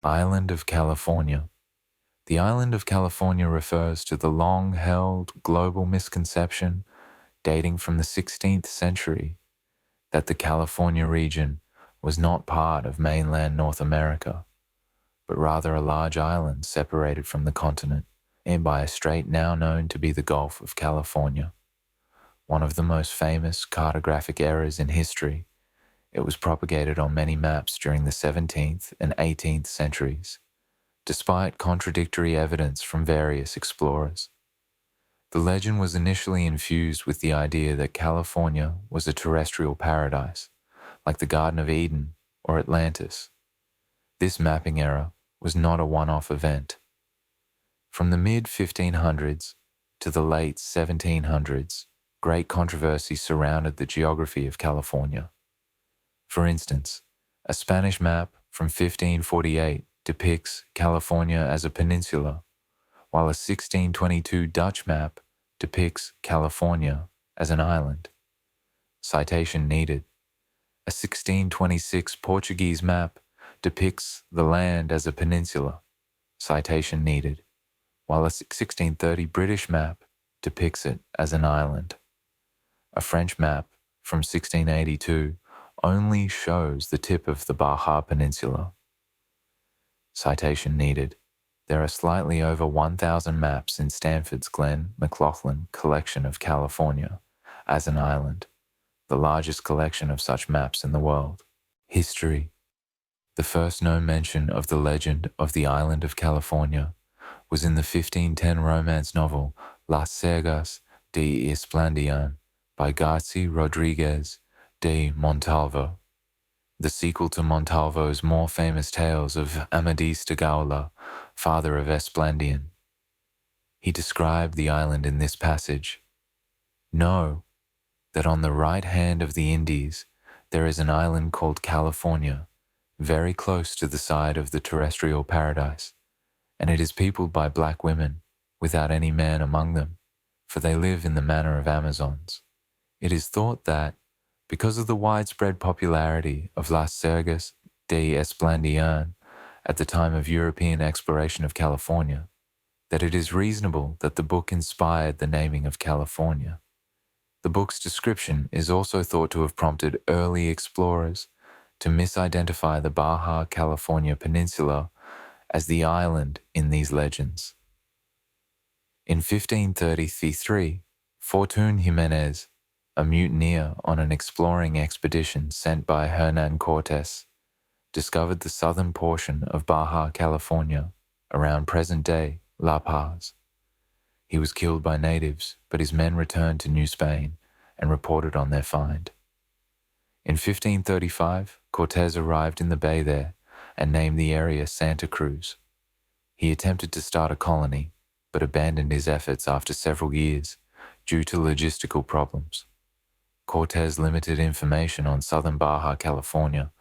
Island of California. The island of California refers to the long-held global misconception dating from the 16th century that the California region was not part of mainland North America, but rather a large island separated from the continent and by a strait now known to be the Gulf of California. One of the most famous cartographic errors in history, it was propagated on many maps during the 17th and 18th centuries, despite contradictory evidence from various explorers. The legend was initially infused with the idea that California was a terrestrial paradise, like the Garden of Eden or Atlantis. This mapping error was not a one-off event. From the mid-1500s to the late 1700s, great controversy surrounded the geography of California. For instance, a Spanish map from 1548 depicts California as a peninsula, while a 1622 Dutch map depicts California as an island. Citation needed. A 1626 Portuguese map depicts the land as a peninsula. Citation needed. While a 1630 British map depicts it as an island. A French map from 1682 only shows the tip of the Baja Peninsula. Citation needed. There are slightly over 1,000 maps in Stanford's Glenn McLaughlin collection of California as an island, the largest collection of such maps in the world. History. The first known mention of the legend of the island of California was in the 1510 romance novel Las Sergas de Esplandian by Garci Rodriguez de Montalvo, the sequel to Montalvo's more famous tales of Amadis de Gaula, father of Esplandian. He described the island in this passage. Know that on the right hand of the Indies there is an island called California, very close to the side of the terrestrial paradise, and it is peopled by black women, without any man among them, for they live in the manner of Amazons. It is thought that, because of the widespread popularity of Las Sergas de Esplandian at the time of European exploration of California, that it is reasonable that the book inspired the naming of California. The book's description is also thought to have prompted early explorers to misidentify the Baja California Peninsula as the island in these legends. In 1533, Fortun Jimenez, a mutineer on an exploring expedition sent by Hernan Cortés, discovered the southern portion of Baja California around present-day La Paz. He was killed by natives, but his men returned to New Spain and reported on their find. In 1535, Cortés arrived in the bay there and named the area Santa Cruz. He attempted to start a colony, but abandoned his efforts after several years due to logistical problems. Cortés' limited information on southern Baja California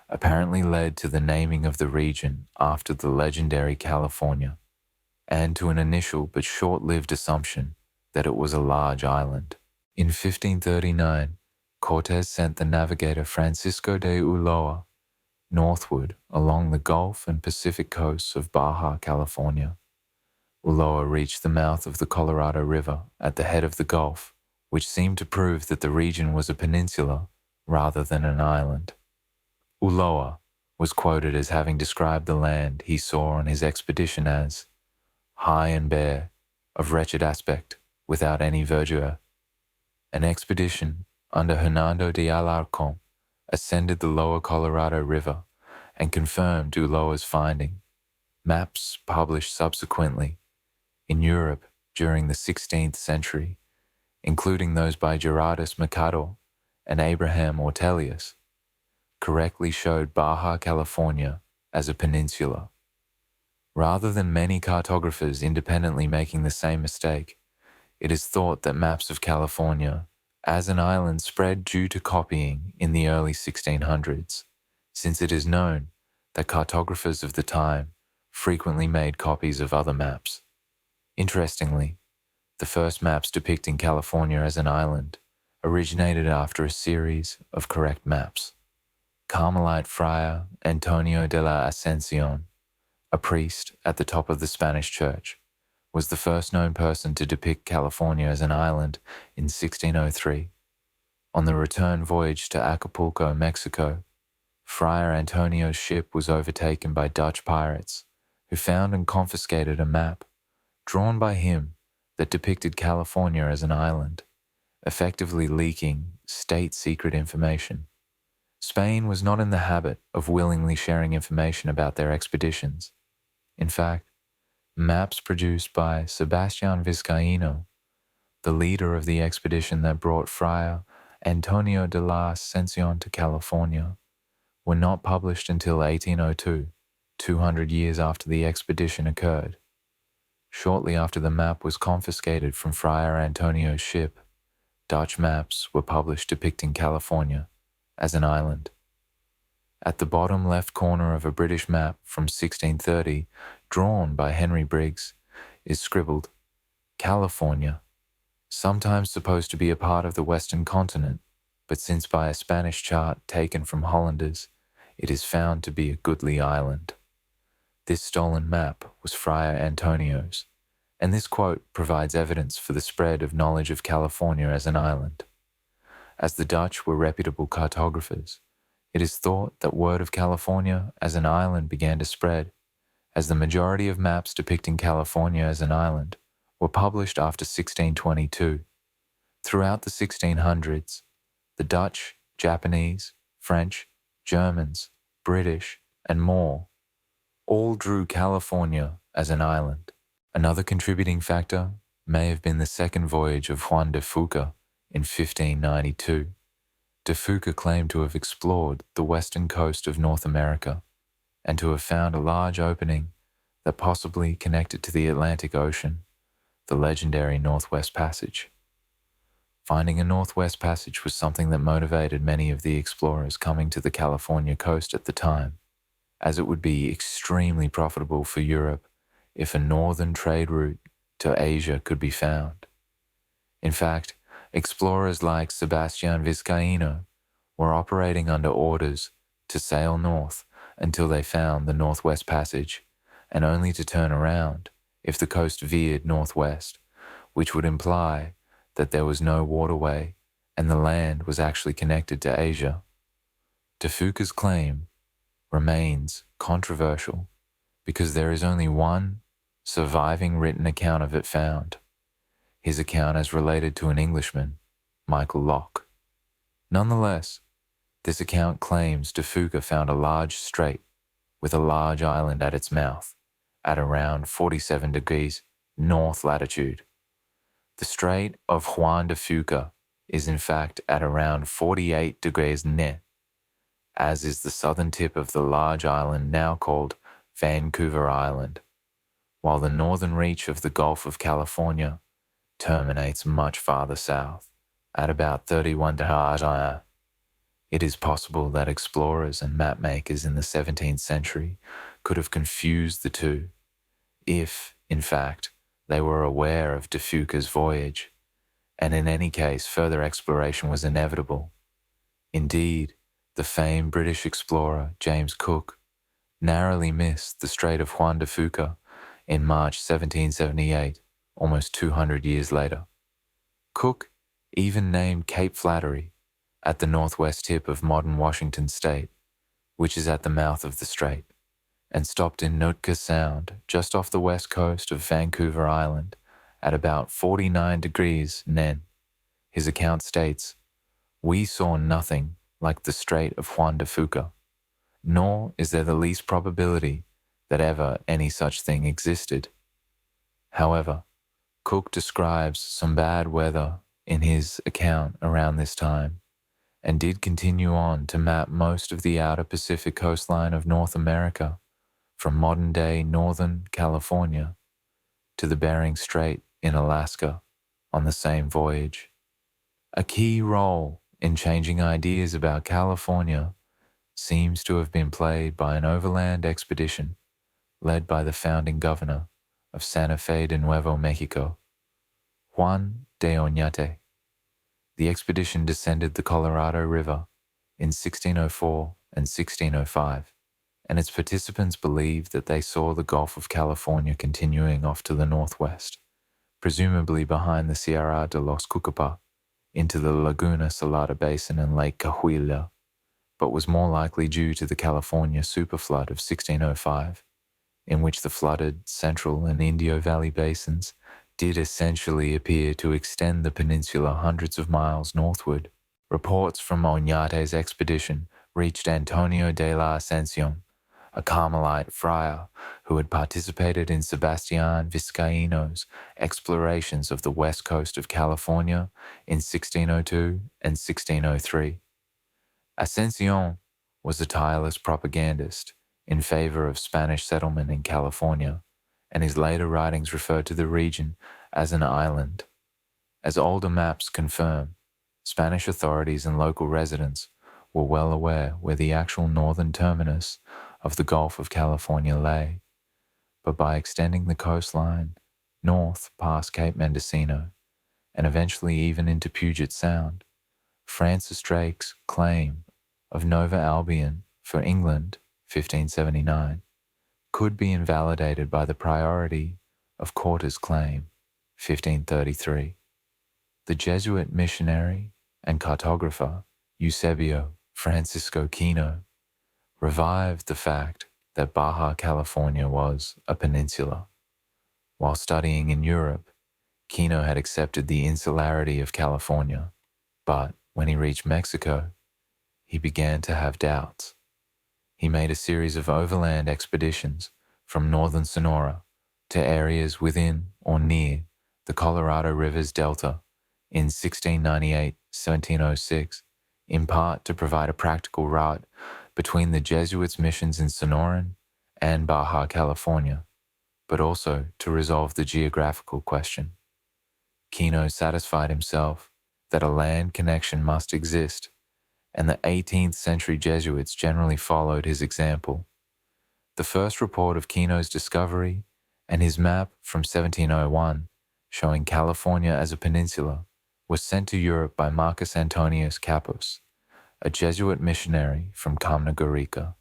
apparently led to the naming of the region after the legendary California, and to an initial but short-lived assumption that it was a large island. In 1539, Cortés sent the navigator Francisco de Ulloa northward along the Gulf and Pacific coasts of Baja California. Ulloa reached the mouth of the Colorado River at the head of the Gulf, which seemed to prove that the region was a peninsula rather than an island. Ulloa was quoted as having described the land he saw on his expedition as high and bare, of wretched aspect, without any verdure. An expedition under Hernando de Alarcón ascended the lower Colorado River and confirmed Ulloa's finding. Maps published subsequently in Europe during the 16th century, including those by Gerardus Mercator and Abraham Ortelius, correctly showed Baja California as a peninsula. Rather than many cartographers independently making the same mistake, it is thought that maps of California as an island spread due to copying in the early 1600s, since it is known that cartographers of the time frequently made copies of other maps. Interestingly, the first maps depicting California as an island originated after a series of correct maps. Carmelite friar Antonio de la Ascensión a priest at the top of the Spanish church, was the first known person to depict California as an island in 1603. On the return voyage to Acapulco, Mexico, Friar Antonio's ship was overtaken by Dutch pirates, who found and confiscated a map, drawn by him, that depicted California as an island, effectively leaking state-secret information. Spain was not in the habit of willingly sharing information about their expeditions. In fact, maps produced by Sebastián Vizcaíno, the leader of the expedition that brought Friar Antonio de la Ascensión to California, were not published until 1802, 200 years after the expedition occurred. Shortly after the map was confiscated from Friar Antonio's ship, Dutch maps were published depicting California as an island. At the bottom left corner of a British map from 1630, drawn by Henry Briggs, is scribbled, California, sometimes supposed to be a part of the Western continent, but since by a Spanish chart taken from Hollanders, it is found to be a goodly island. This stolen map was Friar Antonio's, and this quote provides evidence for the spread of knowledge of California as an island. As the Dutch were reputable cartographers, it is thought that word of California as an island began to spread, as the majority of maps depicting California as an island were published after 1622. Throughout the 1600s, the Dutch, Japanese, French, Germans, British, and more all drew California as an island. Another contributing factor may have been the second voyage of Juan de Fuca in 1592. De Fuca claimed to have explored the western coast of North America and to have found a large opening that possibly connected to the Atlantic Ocean, the legendary Northwest Passage. Finding a Northwest Passage was something that motivated many of the explorers coming to the California coast at the time, as it would be extremely profitable for Europe if a northern trade route to Asia could be found. In fact, explorers like Sebastián Vizcaíno were operating under orders to sail north until they found the Northwest Passage, and only to turn around if the coast veered northwest, which would imply that there was no waterway and the land was actually connected to Asia. De Fuca's claim remains controversial because there is only one surviving written account of it found. His account is related to an Englishman, Michael Locke. Nonetheless, this account claims De Fuca found a large strait with a large island at its mouth, at around 47 degrees north latitude. The Strait of Juan de Fuca is in fact at around 48 degrees net, as is the southern tip of the large island now called Vancouver Island, while the northern reach of the Gulf of California terminates much farther south, at about 31 degrees. It is possible that explorers and mapmakers in the 17th century could have confused the two, if, in fact, they were aware of De Fuca's voyage, and in any case further exploration was inevitable. Indeed, the famed British explorer James Cook narrowly missed the Strait of Juan de Fuca in March 1778, almost 200 years later. Cook even named Cape Flattery, at the northwest tip of modern Washington state, which is at the mouth of the strait, and stopped in Nootka Sound, just off the west coast of Vancouver Island, at about 49 degrees Nen. His account states, "We saw nothing like the Strait of Juan de Fuca, nor is there the least probability that ever any such thing existed." However, Cook describes some bad weather in his account around this time, and did continue on to map most of the outer Pacific coastline of North America, from modern-day northern California to the Bering Strait in Alaska on the same voyage. A key role in changing ideas about California seems to have been played by an overland expedition led by the founding governor of Santa Fe de Nuevo Mexico, Juan de Oñate. The expedition descended the Colorado River in 1604 and 1605 and its participants believed that they saw the Gulf of California continuing off to the northwest, presumably behind the Sierra de los Cucapa, into the Laguna Salada Basin and Lake Cahuilla, but was more likely due to the California superflood of 1605, in which the flooded Central and Indio Valley basins did essentially appear to extend the peninsula hundreds of miles northward. Reports from Oñate's expedition reached Antonio de la Ascensión, a Carmelite friar who had participated in Sebastián Vizcaíno's explorations of the west coast of California in 1602 and 1603. Ascensión was a tireless propagandist in favor of Spanish settlement in California, and his later writings refer to the region as an island. As older maps confirm, Spanish authorities and local residents were well aware where the actual northern terminus of the Gulf of California lay, but by extending the coastline north past Cape Mendocino and eventually even into Puget Sound, Francis Drake's claim of Nova Albion for England, 1579, could be invalidated by the priority of Cortes' claim, 1533. The Jesuit missionary and cartographer Eusebio Francisco Kino revived the fact that Baja California was a peninsula. While studying in Europe, Kino had accepted the insularity of California, but when he reached Mexico, he began to have doubts. He made a series of overland expeditions from northern Sonora to areas within or near the Colorado River's delta in 1698-1706, in part to provide a practical route between the Jesuits' missions in Sonoran and Baja California, but also to resolve the geographical question. Kino satisfied himself that a land connection must exist, and the 18th century Jesuits generally followed his example. The first report of Kino's discovery and his map from 1701 showing California as a peninsula was sent to Europe by Marcus Antonius Capus, a Jesuit missionary from Kamna-Gorica,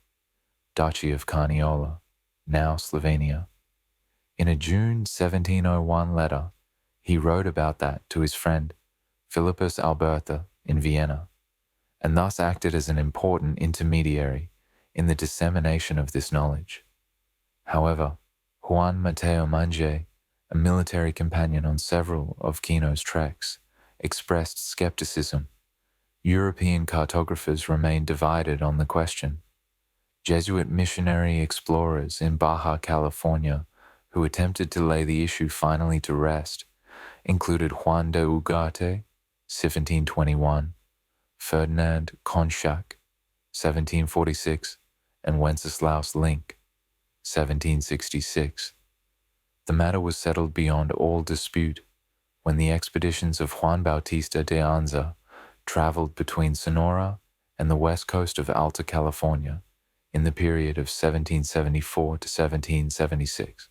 Duchy of Carniola, now Slovenia. In a June 1701 letter, he wrote about that to his friend Philippus Alberta in Vienna, and thus acted as an important intermediary in the dissemination of this knowledge. However, Juan Mateo Mange, a military companion on several of Kino's treks, expressed skepticism. European cartographers remained divided on the question. Jesuit missionary explorers in Baja California who attempted to lay the issue finally to rest included Juan de Ugarte, 1721, Ferdinand Konchak, 1746, and Wenceslaus Link, 1766. The matter was settled beyond all dispute when the expeditions of Juan Bautista de Anza traveled between Sonora and the west coast of Alta California in the period of 1774 to 1776.